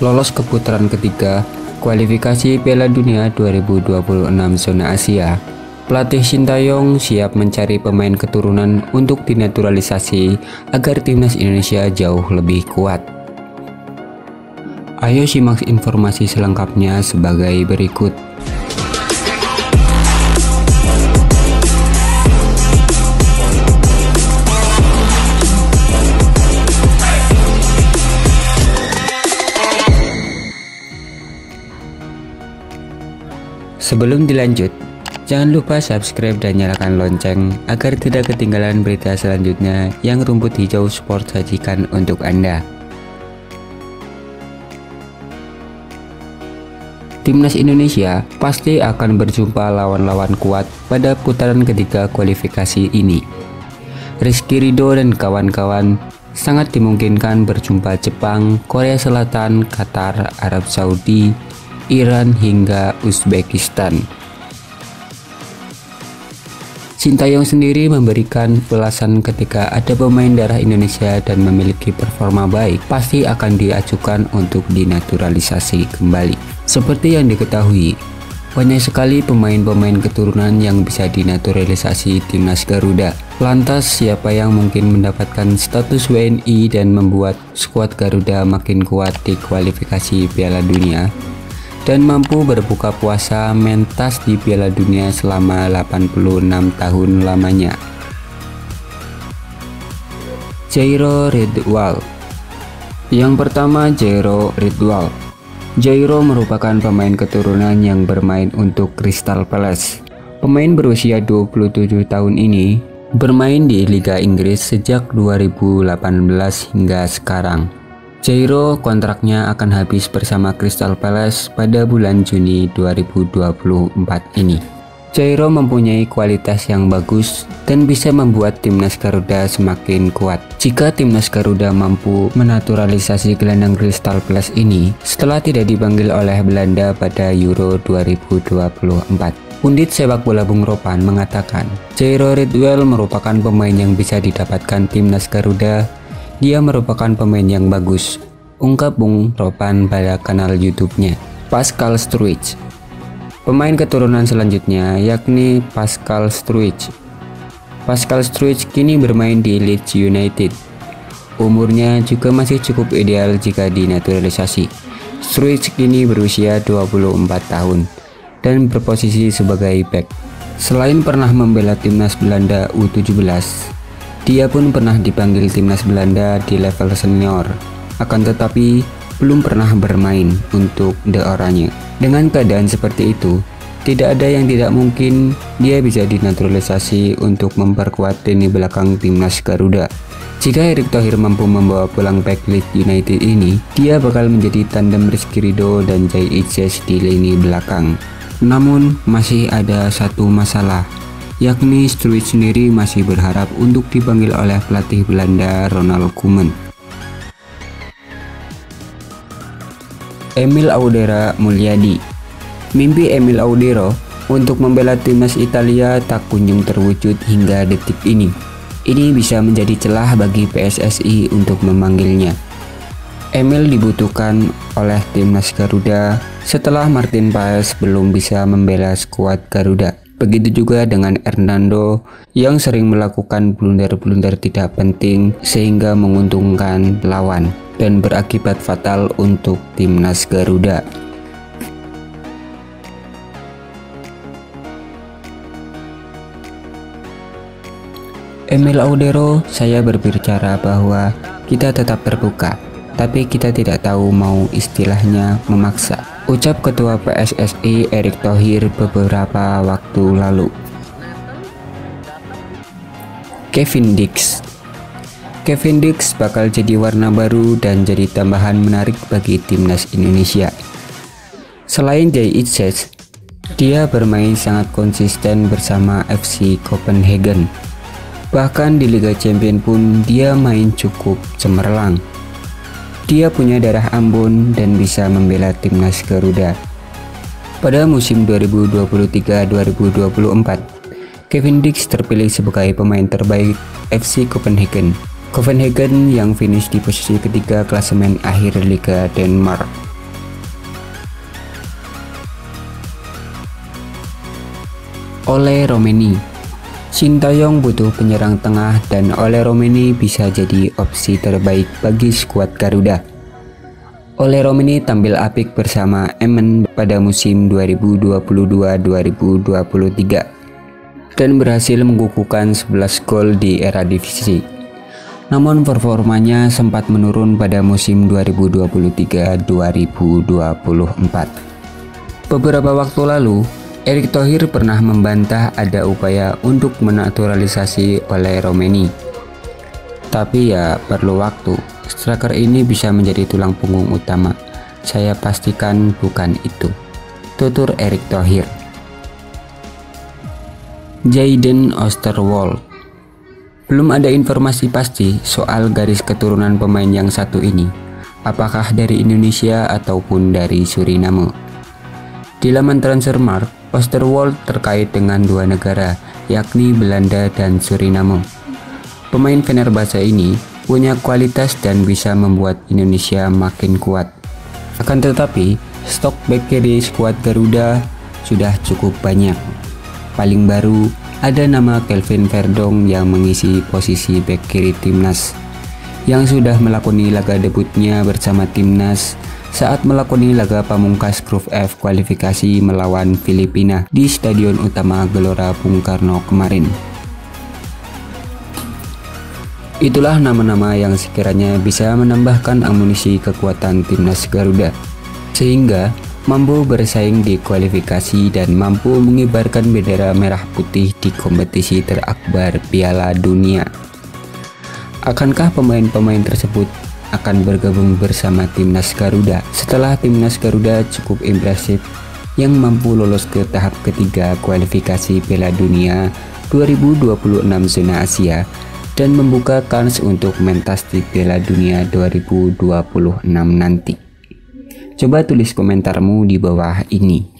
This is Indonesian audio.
lolos ke putaran ketiga kualifikasi Piala Dunia 2026 zona Asia. Pelatih Sintayong siap mencari pemain keturunan untuk dinaturalisasi agar timnas Indonesia jauh lebih kuat. Ayo simak informasi selengkapnya sebagai berikut. Sebelum dilanjut, jangan lupa subscribe dan nyalakan lonceng agar tidak ketinggalan berita selanjutnya yang Rumput Hijau Sport sajikan untuk Anda. Timnas Indonesia pasti akan berjumpa lawan-lawan kuat pada putaran ketiga kualifikasi ini. Rizky Ridho dan kawan-kawan sangat dimungkinkan berjumpa Jepang, Korea Selatan, Qatar, Arab Saudi, Iran hingga Uzbekistan. Sintayong sendiri memberikan ulasan ketika ada pemain darah Indonesia dan memiliki performa baik, pasti akan diajukan untuk dinaturalisasi kembali. Seperti yang diketahui, banyak sekali pemain-pemain keturunan yang bisa dinaturalisasi timnas Garuda. Lantas siapa yang mungkin mendapatkan status WNI dan membuat skuad Garuda makin kuat di kualifikasi Piala Dunia dan mampu berbuka puasa mentas di Piala Dunia selama 86 tahun lamanya? Jairo Ridwal. Yang pertama, Jairo Ridwal. Jairo merupakan pemain keturunan yang bermain untuk Crystal Palace. Pemain berusia 27 tahun ini bermain di Liga Inggris sejak 2018 hingga sekarang. Jairo kontraknya akan habis bersama Crystal Palace pada bulan Juni 2024 ini. Jairo mempunyai kualitas yang bagus dan bisa membuat timnas Garuda semakin kuat. Jika timnas Garuda mampu menaturalisasi gelandang Crystal Palace ini setelah tidak dipanggil oleh Belanda pada Euro 2024. Pundit sepak bola Bung Ropan mengatakan, Jairo Ridwal merupakan pemain yang bisa didapatkan timnas Garuda. Dia merupakan pemain yang bagus, ungkap Bung Ropan pada kanal YouTube-nya. Pascal Struijk. Pemain keturunan selanjutnya yakni Pascal Struijk. Pascal Struijk kini bermain di Leeds United. Umurnya juga masih cukup ideal jika dinaturalisasi. Struijk kini berusia 24 tahun dan berposisi sebagai bek. Selain pernah membela timnas Belanda U17, dia pun pernah dipanggil timnas Belanda di level senior, akan tetapi belum pernah bermain untuk The Oranje. Dengan keadaan seperti itu, tidak ada yang tidak mungkin dia bisa dinaturalisasi untuk memperkuat lini belakang timnas Garuda. Jika Erick Thohir mampu membawa pulang back Leeds United ini, dia bakal menjadi tandem Rizky Ridho dan Jay Itzes di lini belakang. Namun masih ada satu masalah, yakni Struijk sendiri masih berharap untuk dipanggil oleh pelatih Belanda Ronald Koeman. Emil Audera Mulyadi. Mimpi Emil Audero untuk membela timnas Italia tak kunjung terwujud hingga detik ini. Ini bisa menjadi celah bagi PSSI untuk memanggilnya. Emil dibutuhkan oleh timnas Garuda setelah Martin Paes belum bisa membela skuad Garuda. Begitu juga dengan Hernando yang sering melakukan blunder-blunder tidak penting sehingga menguntungkan lawan dan berakibat fatal untuk timnas Garuda. Emil Audero, saya berbicara bahwa kita tetap terbuka, tapi kita tidak tahu mau istilahnya memaksa, ucap Ketua PSSI Erick Thohir beberapa waktu lalu. Kevin Dix. Kevin Dix bakal jadi warna baru dan jadi tambahan menarik bagi timnas Indonesia. Selain Jay Itzes, dia bermain sangat konsisten bersama FC Copenhagen. Bahkan di Liga Champions pun dia main cukup cemerlang. Dia punya darah Ambon dan bisa membela timnas Garuda. Pada musim 2023-2024, Kevin Dix terpilih sebagai pemain terbaik FC Copenhagen. Copenhagen yang finish di posisi ketiga klasemen akhir Liga Denmark. Ole Romeni. Sintayong butuh penyerang tengah dan Ole Romeni bisa jadi opsi terbaik bagi skuad Garuda. Ole Romeni tampil apik bersama Emmen pada musim 2022-2023 dan berhasil mengukuhkan 11 gol di Eredivisie. Namun performanya sempat menurun pada musim 2023-2024. Beberapa waktu lalu, Erick Thohir pernah membantah ada upaya untuk menaturalisasi Ole Romeni. Tapi ya perlu waktu, striker ini bisa menjadi tulang punggung utama. Saya pastikan bukan itu, tutur Erick Thohir. Jayden Oosterwolde. Belum ada informasi pasti soal garis keturunan pemain yang satu ini, apakah dari Indonesia ataupun dari Suriname. Di laman Transfermarkt, Oosterwolde terkait dengan dua negara, yakni Belanda dan Suriname. Pemain Fenerbahce ini punya kualitas dan bisa membuat Indonesia makin kuat. Akan tetapi, stok bek kiri skuad Garuda sudah cukup banyak. Paling baru, ada nama Kelvin Verdong yang mengisi posisi bek kiri timnas, yang sudah melakoni laga debutnya bersama timnas saat melakoni laga pamungkas Grup F kualifikasi melawan Filipina di Stadion Utama Gelora Bung Karno kemarin. Itulah nama-nama yang sekiranya bisa menambahkan amunisi kekuatan timnas Garuda, sehingga mampu bersaing di kualifikasi dan mampu mengibarkan bendera merah putih di kompetisi terakbar Piala Dunia. Akankah pemain-pemain tersebut akan bergabung bersama timnas Garuda setelah timnas Garuda cukup impresif yang mampu lolos ke tahap ketiga kualifikasi Piala Dunia 2026 zona Asia dan membuka kans untuk mentas di Piala Dunia 2026 nanti? Coba tulis komentarmu di bawah ini.